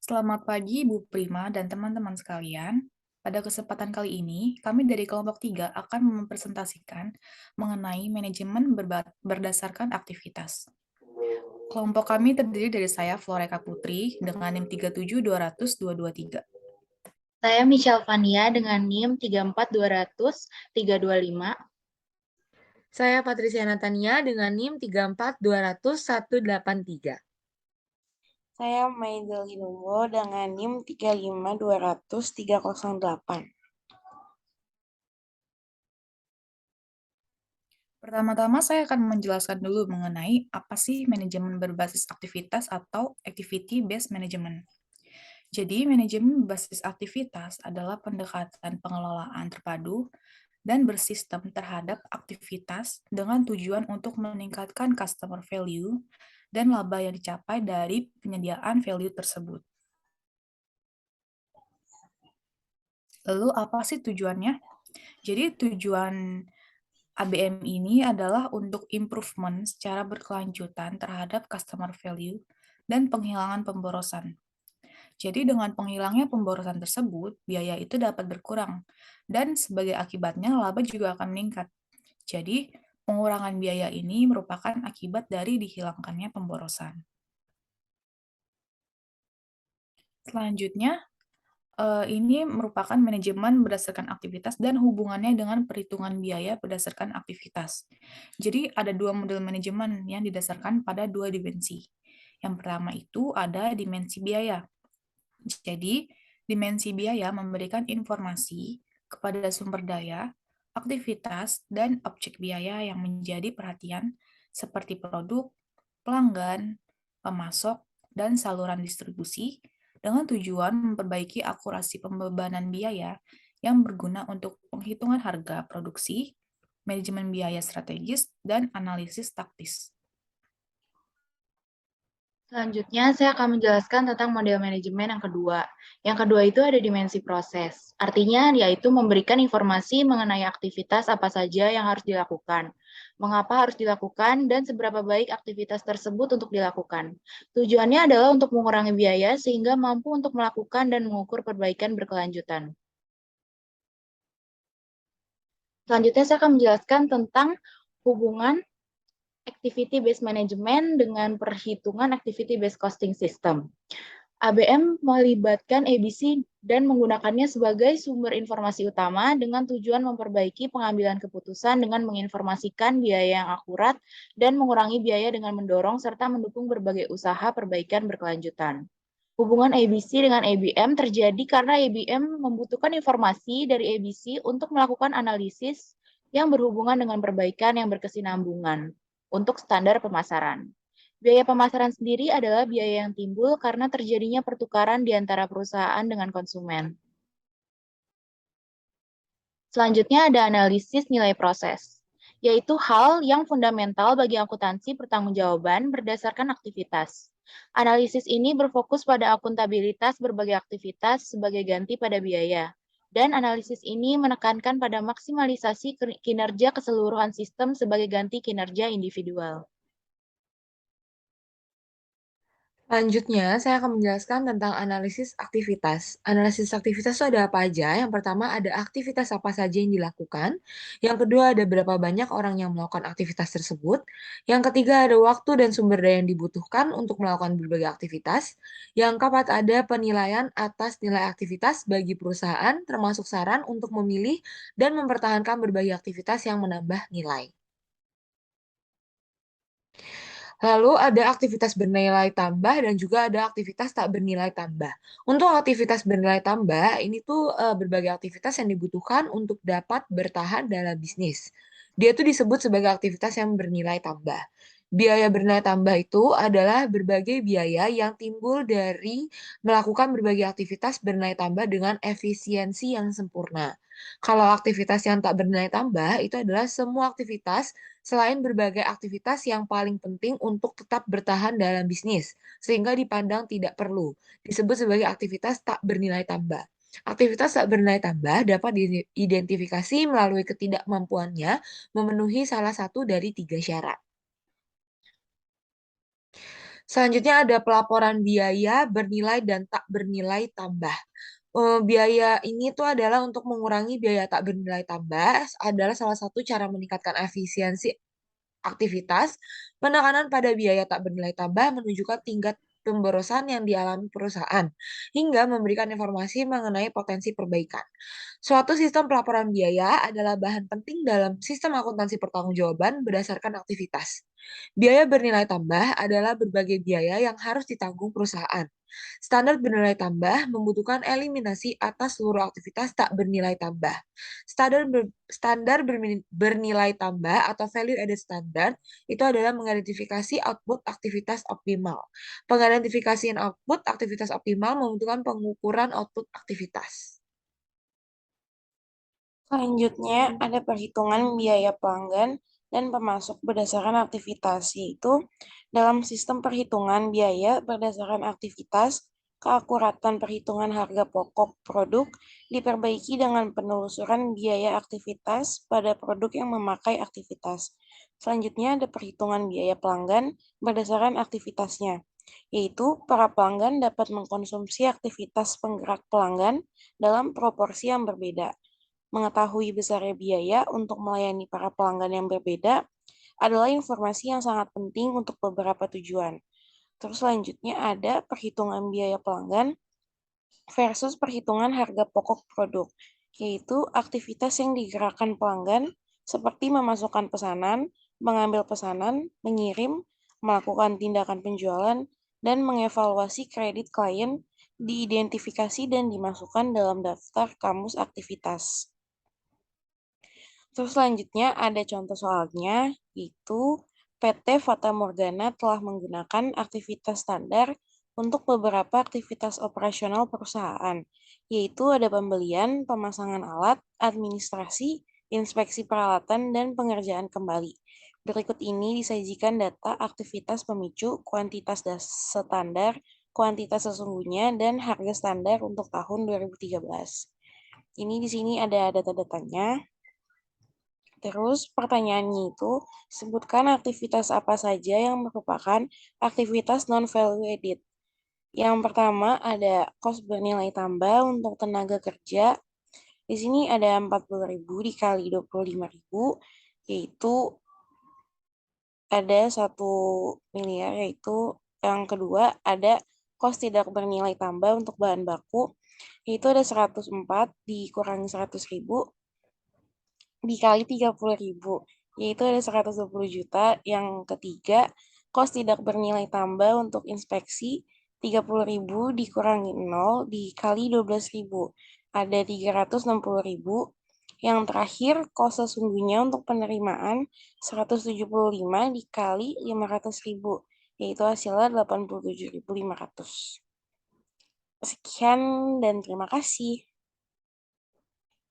Selamat pagi, Bu Prima dan teman-teman sekalian. Pada kesempatan kali ini, kami dari kelompok 3 akan mempresentasikan mengenai manajemen berdasarkan aktivitas. Kelompok kami terdiri dari saya, Floreka Putri, dengan NIM 37200-223. Saya Michelle Vania dengan NIM 34200-325. Saya Patricia Natania dengan NIM 34200-183. Saya Maidel Hidungo dengan NIM 35200-308. Pertama-tama saya akan menjelaskan dulu mengenai apa sih manajemen berbasis aktivitas atau activity based management. Jadi, manajemen berbasis aktivitas adalah pendekatan pengelolaan terpadu dan bersistem terhadap aktivitas dengan tujuan untuk meningkatkan customer value dan laba yang dicapai dari penyediaan value tersebut. Lalu apa sih tujuannya? Jadi tujuan ABM ini adalah untuk improvement secara berkelanjutan terhadap customer value dan penghilangan pemborosan. Jadi dengan penghilangnya pemborosan tersebut, biaya itu dapat berkurang, dan sebagai akibatnya laba juga akan meningkat. Jadi, pengurangan biaya ini merupakan akibat dari dihilangkannya pemborosan. Selanjutnya, ini merupakan manajemen berdasarkan aktivitas dan hubungannya dengan perhitungan biaya berdasarkan aktivitas. Jadi, ada dua model manajemen yang didasarkan pada dua dimensi. Yang pertama itu ada dimensi biaya. Jadi, dimensi biaya memberikan informasi kepada sumber daya, aktivitas, dan objek biaya yang menjadi perhatian seperti produk, pelanggan, pemasok, dan saluran distribusi dengan tujuan memperbaiki akurasi pembebanan biaya yang berguna untuk penghitungan harga produksi, manajemen biaya strategis, dan analisis taktis. Selanjutnya, saya akan menjelaskan tentang model manajemen yang kedua. Yang kedua itu ada dimensi proses. Artinya, yaitu memberikan informasi mengenai aktivitas apa saja yang harus dilakukan, mengapa harus dilakukan, dan seberapa baik aktivitas tersebut untuk dilakukan. Tujuannya adalah untuk mengurangi biaya sehingga mampu untuk melakukan dan mengukur perbaikan berkelanjutan. Selanjutnya, saya akan menjelaskan tentang hubungan activity based management dengan perhitungan activity based costing system. ABM melibatkan ABC dan menggunakannya sebagai sumber informasi utama dengan tujuan memperbaiki pengambilan keputusan dengan menginformasikan biaya yang akurat dan mengurangi biaya dengan mendorong serta mendukung berbagai usaha perbaikan berkelanjutan. Hubungan ABC dengan ABM terjadi karena ABM membutuhkan informasi dari ABC untuk melakukan analisis yang berhubungan dengan perbaikan yang berkesinambungan untuk standar pemasaran. Biaya pemasaran sendiri adalah biaya yang timbul karena terjadinya pertukaran di antara perusahaan dengan konsumen. Selanjutnya ada analisis nilai proses, yaitu hal yang fundamental bagi akuntansi pertanggungjawaban berdasarkan aktivitas. Analisis ini berfokus pada akuntabilitas berbagai aktivitas sebagai ganti pada biaya. Dan analisis ini menekankan pada maksimalisasi kinerja keseluruhan sistem sebagai ganti kinerja individual. Selanjutnya, saya akan menjelaskan tentang analisis aktivitas. Analisis aktivitas itu ada apa aja? Yang pertama, ada aktivitas apa saja yang dilakukan. Yang kedua, ada berapa banyak orang yang melakukan aktivitas tersebut. Yang ketiga, ada waktu dan sumber daya yang dibutuhkan untuk melakukan berbagai aktivitas. Yang keempat, ada penilaian atas nilai aktivitas bagi perusahaan, termasuk saran untuk memilih dan mempertahankan berbagai aktivitas yang menambah nilai. Lalu ada aktivitas bernilai tambah dan juga ada aktivitas tak bernilai tambah. Untuk aktivitas bernilai tambah, ini tuh berbagai aktivitas yang dibutuhkan untuk dapat bertahan dalam bisnis. Dia tuh disebut sebagai aktivitas yang bernilai tambah. Biaya bernilai tambah itu adalah berbagai biaya yang timbul dari melakukan berbagai aktivitas bernilai tambah dengan efisiensi yang sempurna. Kalau aktivitas yang tak bernilai tambah, itu adalah semua aktivitas selain berbagai aktivitas yang paling penting untuk tetap bertahan dalam bisnis, sehingga dipandang tidak perlu. Disebut sebagai aktivitas tak bernilai tambah. Aktivitas tak bernilai tambah dapat diidentifikasi melalui ketidakmampuannya memenuhi salah satu dari 3 syarat. Selanjutnya ada pelaporan biaya bernilai dan tak bernilai tambah. Biaya ini tuh adalah untuk mengurangi biaya tak bernilai tambah, adalah salah satu cara meningkatkan efisiensi aktivitas. Penekanan pada biaya tak bernilai tambah menunjukkan tingkat pemborosan yang dialami perusahaan, hingga memberikan informasi mengenai potensi perbaikan. Suatu sistem pelaporan biaya adalah bahan penting dalam sistem akuntansi pertanggungjawaban berdasarkan aktivitas. Biaya bernilai tambah adalah berbagai biaya yang harus ditanggung perusahaan. Standar bernilai tambah membutuhkan eliminasi atas seluruh aktivitas tak bernilai tambah. Standar bernilai tambah atau value added standard itu adalah mengidentifikasi output aktivitas optimal. Pengidentifikasian output aktivitas optimal membutuhkan pengukuran output aktivitas. Selanjutnya ada perhitungan biaya pelanggan dan pemasok berdasarkan aktivitas, yaitu dalam sistem perhitungan biaya berdasarkan aktivitas, keakuratan perhitungan harga pokok produk diperbaiki dengan penelusuran biaya aktivitas pada produk yang memakai aktivitas. Selanjutnya ada perhitungan biaya pelanggan berdasarkan aktivitasnya, yaitu para pelanggan dapat mengkonsumsi aktivitas penggerak pelanggan dalam proporsi yang berbeda. Mengetahui besarnya biaya untuk melayani para pelanggan yang berbeda adalah informasi yang sangat penting untuk beberapa tujuan. Terus selanjutnya ada perhitungan biaya pelanggan versus perhitungan harga pokok produk, yaitu aktivitas yang digerakkan pelanggan seperti memasukkan pesanan, mengambil pesanan, mengirim, melakukan tindakan penjualan, dan mengevaluasi kredit klien diidentifikasi dan dimasukkan dalam daftar kamus aktivitas. Terus selanjutnya ada contoh soalnya, yaitu PT Fata Morgana telah menggunakan aktivitas standar untuk beberapa aktivitas operasional perusahaan, yaitu ada pembelian, pemasangan alat, administrasi, inspeksi peralatan, dan pengerjaan kembali. Berikut ini disajikan data aktivitas pemicu, kuantitas standar, kuantitas sesungguhnya, dan harga standar untuk tahun 2013. Ini di sini ada data-datanya. Terus pertanyaannya itu, sebutkan aktivitas apa saja yang merupakan aktivitas non-value added. Yang pertama ada cost bernilai tambah untuk tenaga kerja. Di sini ada 40.000 dikali 25.000, yaitu ada 1 miliar, yaitu yang kedua ada cost tidak bernilai tambah untuk bahan baku, yaitu ada 104 dikurangi 100.000 dikali 30.000, yaitu ada 120 juta. Yang ketiga, kos tidak bernilai tambah untuk inspeksi 30.000 dikurangi 0 dikali 12.000, ada 360.000. Yang terakhir, kos sesungguhnya untuk penerimaan 175 dikali 500.000, yaitu hasilnya 87.500. Sekian dan terima kasih.